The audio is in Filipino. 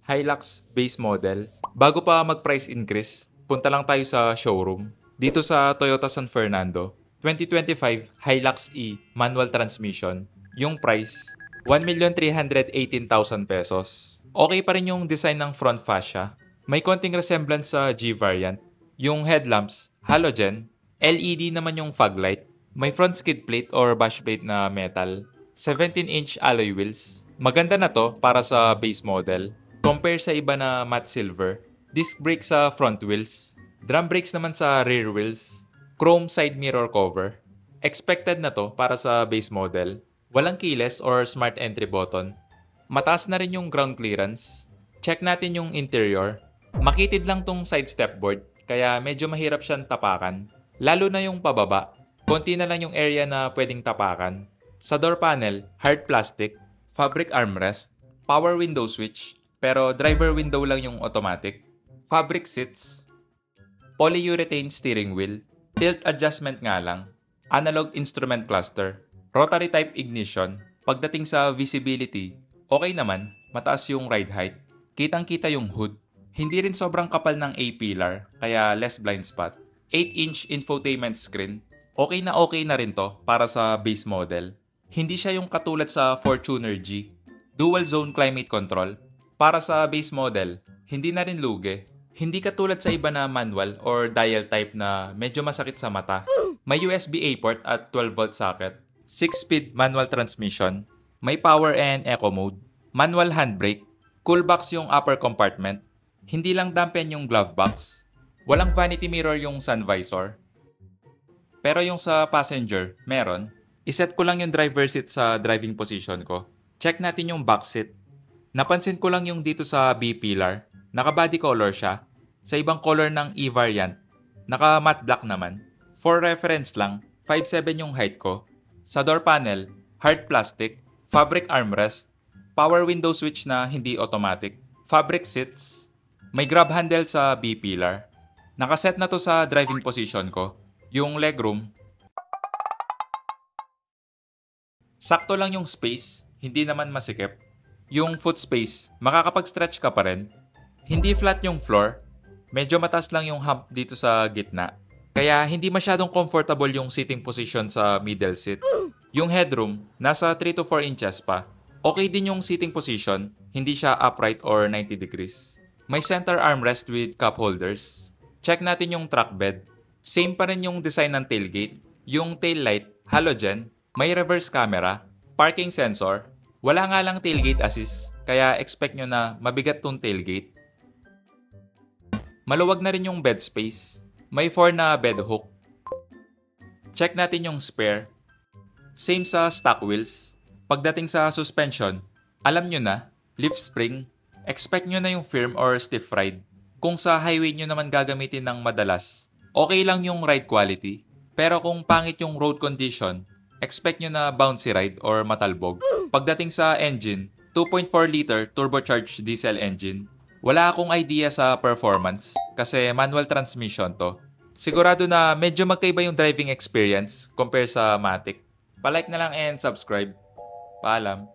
Hilux base model. Bago pa mag-price increase, punta lang tayo sa showroom. Dito sa Toyota San Fernando, 2025 Hilux E manual transmission. Yung price, 1,318,000 pesos. Okay pa rin yung design ng front fascia. May konting resemblance sa G variant. Yung headlamps, halogen. LED naman yung fog light. May front skid plate or bash plate na metal. 17-inch alloy wheels. Maganda na to para sa base model. Compare sa iba na matte silver. Disc brakes sa front wheels. Drum brakes naman sa rear wheels. Chrome side mirror cover. Expected na to para sa base model. Walang keyless or smart entry button. Mataas na rin yung ground clearance. Check natin yung interior. Makitid lang tong side stepboard, kaya medyo mahirap siyang tapakan. Lalo na yung pababa. Konti na lang yung area na pwedeng tapakan. Sa door panel, hard plastic, fabric armrest, power window switch, pero driver window lang yung automatic. Fabric seats, polyurethane steering wheel, tilt adjustment nga lang, analog instrument cluster, rotary type ignition. Pagdating sa visibility, okay naman, mataas yung ride height. Kitang-kita yung hood. Hindi rin sobrang kapal ng A-pillar, kaya less blind spot. 8-inch infotainment screen. Okay na rin to para sa base model. Hindi siya yung katulad sa Fortuner G. Dual zone climate control. Para sa base model, hindi na rin lugi. Hindi katulad sa iba na manual or dial type na medyo masakit sa mata. May USB-A port at 12-volt socket. 6-speed manual transmission. May power and eco mode. Manual handbrake. Cool box yung upper compartment. Hindi lang dampen yung glove box. Walang vanity mirror yung sun visor. Pero yung sa passenger, meron. Iset ko lang yung driver seat sa driving position ko. Check natin yung back seat. Napansin ko lang yung dito sa B-pillar. Naka-body color siya. Sa ibang color ng E-variant, naka-matte black naman. For reference lang, 5'7" yung height ko. Sa door panel, hard plastic, fabric armrest, power window switch na hindi automatic, fabric seats, may grab handle sa B-pillar. Nakaset na to sa driving position ko. Yung legroom, sakto lang yung space, hindi naman masikip. Yung foot space, makakapag-stretch ka pa rin. Hindi flat yung floor, medyo mataas lang yung hump dito sa gitna. Kaya hindi masyadong comfortable yung sitting position sa middle seat. Yung headroom, nasa 3 to 4 inches pa. Okay din yung sitting position, hindi siya upright or 90 degrees. May center armrest with cup holders. Check natin yung truck bed. Same pa rin yung design ng tailgate. Yung tail light, halogen, may reverse camera, parking sensor. Wala nga lang tailgate assist, kaya expect nyo na mabigat tong tailgate. Maluwag na rin yung bed space. May 4 na bed hook. Check natin yung spare. Same sa stock wheels. Pagdating sa suspension, alam nyo na, leaf spring. Expect nyo na yung firm or stiff ride. Kung sa highway nyo naman gagamitin ng madalas, okay lang yung ride quality. Pero kung pangit yung road condition, expect nyo na bouncy ride or matalbog. Pagdating sa engine, 2.4 liter turbocharged diesel engine. Wala akong idea sa performance kasi manual transmission to. Sigurado na medyo magkaiba yung driving experience compare sa Matic. Pa-like na lang and subscribe. Paalam.